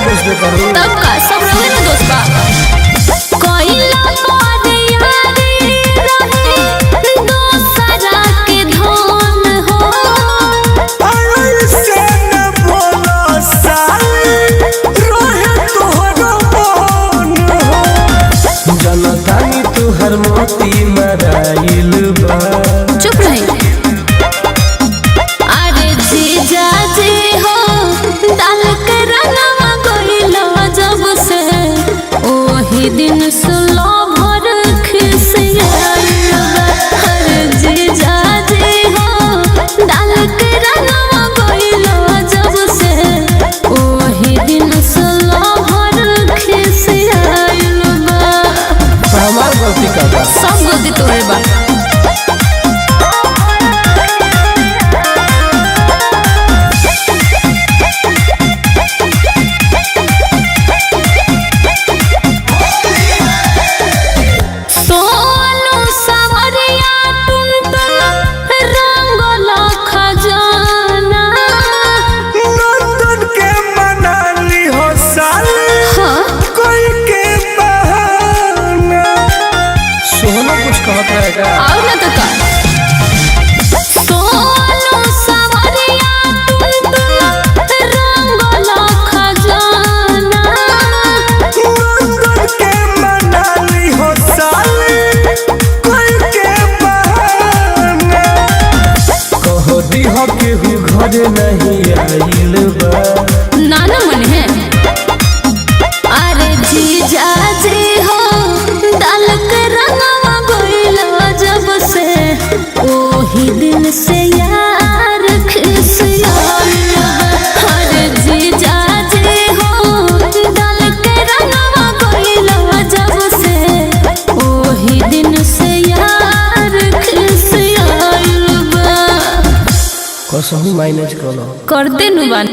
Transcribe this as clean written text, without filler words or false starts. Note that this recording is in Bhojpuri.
दोस्त करू तब का सब रहे ना दोस्त बा कोइला मारे यारी रहे दोसरा के धन हो ऐसे न बोलो साली रोहे तोहरो मन हो जनतानी तुहर मोती मराइल बा चुप रही अरे जीजा जी हो डाल के रंगवा गइलो जब से ओही दिन सुलो भर खिसियाइल अरे जीजा जी हो डाल के रंगवा गइलो जब से ओही दिन सुलो भर खिसियाइल हमार गलती का बा सब गलती तोरे बा सोनू सवरिया टुनटुन रंगल खजाना नंदन के मनाली हो साली हाँ कोई के बहाना सोनू कुछ कहत रहेगा और ना तो का सोनू सवरिया टुनटुन रंगल खजाना नंदन के मनाली हो साली कोई के बहाना कहो दी हो केहू घर नहीं आइल बा नाना मन है अरे जीजा जी हो डाल के रंगवा गइलो जब से ओही दिन से यार खिसियाइल अरे जीजा जी हो डाल के रंगवा गइलो जब से ओही दिन से यार खिसियाइल कसहू मैनेज करो करते नु बानी